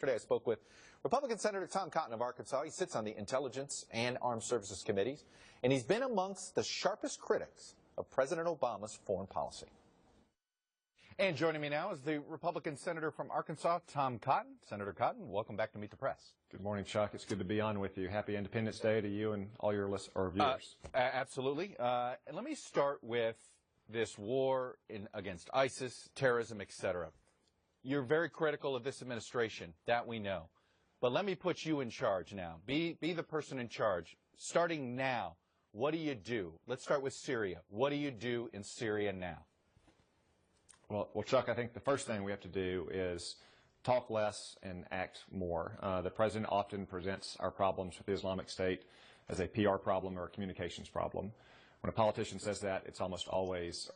Yesterday, I spoke with Republican Senator Tom Cotton of Arkansas. He sits on the Intelligence and Armed Services Committees, and he's been amongst the sharpest critics of President Obama's foreign policy. And joining me now is the Republican Senator from Arkansas, Tom Cotton. Senator Cotton, welcome back to Meet the Press. Good morning, Chuck. It's good to be on with you. Happy Independence Day to you and all your viewers. Absolutely. And let me start with this war against ISIS, terrorism, etc. You're very critical of this administration, that we know. But let me put you in charge now. Be the person in charge. Starting now, what do you do? Let's start with Syria. What do you do in Syria now? Well, Chuck, I think the first thing we have to do is talk less and act more. The president often presents our problems with the Islamic State as a PR problem or a communications problem. When a politician says that, it's almost always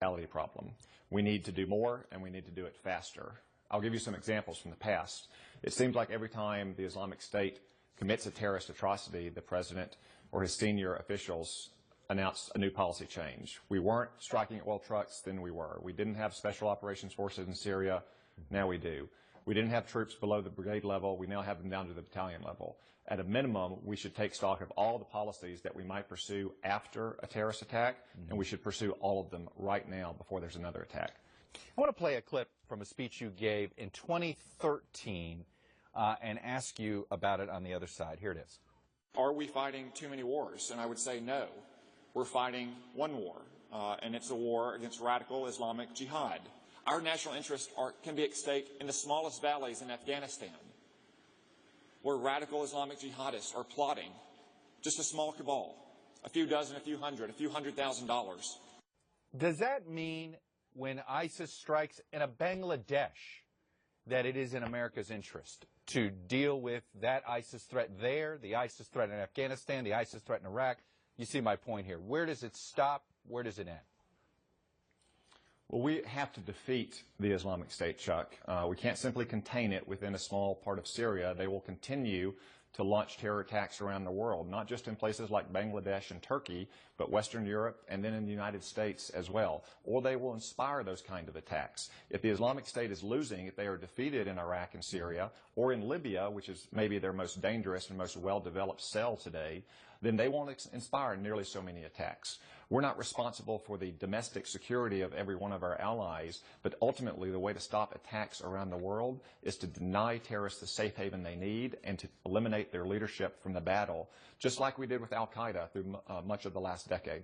a reality problem. We need to do more, and we need to do it faster. I'll give you some examples from the past. It seems like every time the Islamic State commits a terrorist atrocity, the president or his senior officials announced a new policy change. We weren't striking oil trucks, then we were. We didn't have special operations forces in Syria, now we do. We didn't have troops below the brigade level, we now have them down to the battalion level. At a minimum, we should take stock of all the policies that we might pursue after a terrorist attack, and we should pursue all of them right now before there's another attack. I want to play a clip from a speech you gave in 2013 and ask you about it on the other side. Here it is. Are we fighting too many wars? And I would say no. We're fighting one war, and it's a war against radical Islamic jihad. Our national interests can be at stake in the smallest valleys in Afghanistan, where radical Islamic jihadists are plotting just a small cabal, a few dozen, a few $100,000. Does that mean when ISIS strikes in a Bangladesh that it is in America's interest to deal with that ISIS threat there, the ISIS threat in Afghanistan, the ISIS threat in Iraq? You see my point here. Where does it stop? Where does it end? Well, we have to defeat the Islamic State, Chuck. We can't simply contain it within a small part of Syria. They will continue to launch terror attacks around the world, not just in places like Bangladesh and Turkey, but Western Europe and then in the United States as well. Or they will inspire those kind of attacks. If the Islamic State is losing, if they are defeated in Iraq and Syria, or in Libya, which is maybe their most dangerous and most well-developed cell today, then they won't inspire nearly so many attacks. We're not responsible for the domestic security of every one of our allies, but ultimately the way to stop attacks around the world is to deny terrorists the safe haven they need and to eliminate their leadership from the battle, just like we did with al-Qaeda through much of the last decade.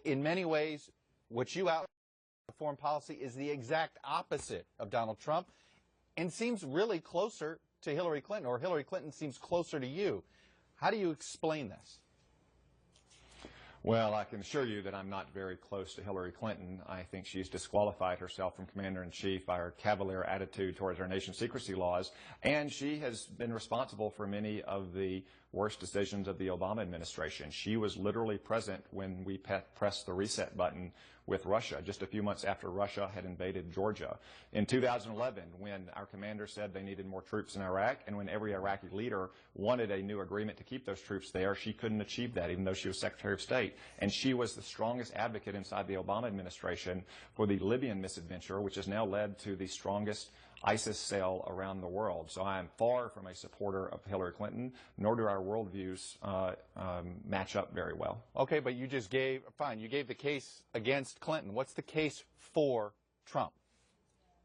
In many ways, what you outlined in foreign policy is the exact opposite of Donald Trump and seems really closer to Hillary Clinton, or Hillary Clinton seems closer to you. How do you explain this? Well, I can assure you that I'm not very close to Hillary Clinton. I think she's disqualified herself from commander-in-chief by her cavalier attitude towards our nation's secrecy laws, and she has been responsible for many of the worst decisions of the Obama administration. She was literally present when we pressed the reset button with Russia, just a few months after Russia had invaded Georgia. In 2011, when our commander said they needed more troops in Iraq, and when every Iraqi leader wanted a new agreement to keep those troops there, she couldn't achieve that, even though she was Secretary of State. And she was the strongest advocate inside the Obama administration for the Libyan misadventure, which has now led to the strongest ISIS cell around the world. So I am far from a supporter of Hillary Clinton, nor do our worldviews match up very well. Okay, but you just gave, fine, you gave the case against Clinton. What's the case for Trump?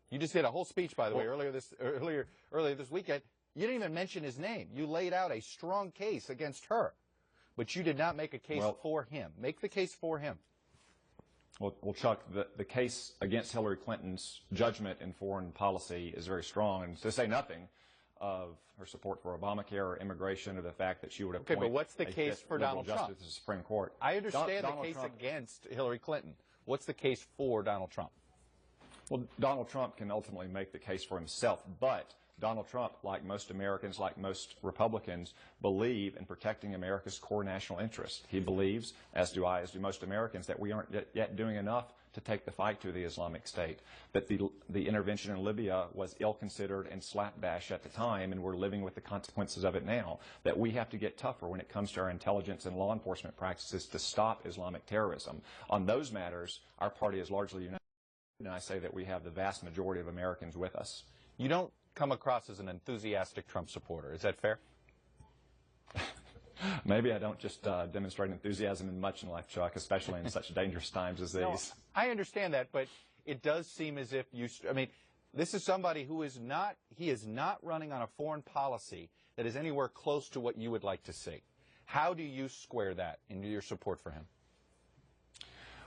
You just did a whole speech, by the way, earlier this weekend. You didn't even mention his name. You laid out a strong case against her, but you did not make a case for him. Make the case for him. Well, Chuck, the case against Hillary Clinton's judgment in foreign policy is very strong, and to say nothing of her support for Obamacare or immigration or the fact that she would appoint but what's the case for Donald Trump? Justice to the Supreme Court. I understand the case against Hillary Clinton. What's the case for Donald Trump? Well, Donald Trump can ultimately make the case for himself, but Donald Trump, like most Americans, like most Republicans, believe in protecting America's core national interests. He believes, as do I, as do most Americans, that we aren't yet doing enough to take the fight to the Islamic State, that the intervention in Libya was ill-considered and slapdash at the time, and we're living with the consequences of it now, that we have to get tougher when it comes to our intelligence and law enforcement practices to stop Islamic terrorism. On those matters, our party is largely united, and I say that we have the vast majority of Americans with us. You don't come across as an enthusiastic Trump supporter. Is that fair? Maybe I don't just demonstrate enthusiasm in much in life, Chuck, especially in such dangerous times as these. No, I understand that, but it does seem as if you, I mean, this is somebody who is not, he is not running on a foreign policy that is anywhere close to what you would like to see. How do you square that into your support for him?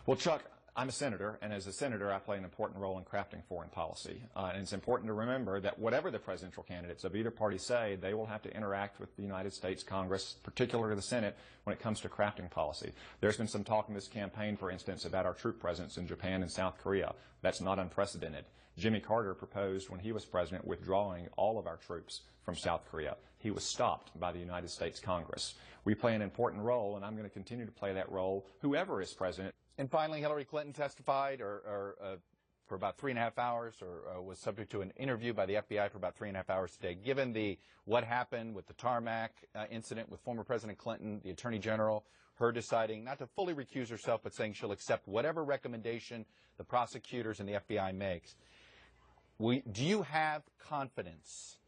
Well, Chuck, I'm a senator, and as a senator, I play an important role in crafting foreign policy. And it's important to remember that whatever the presidential candidates of either party say, they will have to interact with the United States Congress, particularly the Senate, when it comes to crafting policy. There's been some talk in this campaign, for instance, about our troop presence in Japan and South Korea. That's not unprecedented. Jimmy Carter proposed when he was president withdrawing all of our troops from South Korea. He was stopped by the United States Congress. We play an important role, and I'm going to continue to play that role, whoever is president. And finally, Hillary Clinton testified for about 3.5 hours, or was subject to an interview by the FBI for about 3.5 hours today. Given what happened with the tarmac incident with former President Clinton, the Attorney General, her deciding not to fully recuse herself, but saying she'll accept whatever recommendation the prosecutors and the FBI makes. Do you have confidence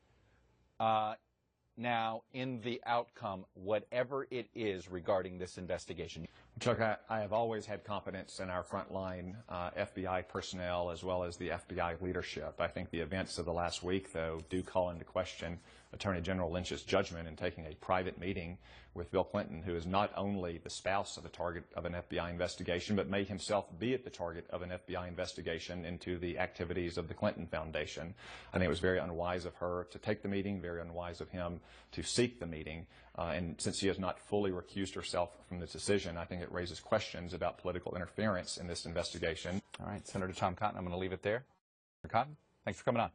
now in the outcome, whatever it is regarding this investigation? Chuck, I have always had confidence in our frontline FBI personnel as well as the FBI leadership. I think the events of the last week, though, do call into question Attorney General Lynch's judgment in taking a private meeting with Bill Clinton, who is not only the spouse of the target of an FBI investigation, but may himself be at the target of an FBI investigation into the activities of the Clinton Foundation. I think it was very unwise of her to take the meeting, very unwise of him to seek the meeting. And since she has not fully recused herself from this decision, I think it raises questions about political interference in this investigation. All right, Senator Tom Cotton, I'm going to leave it there. Senator Cotton, thanks for coming on.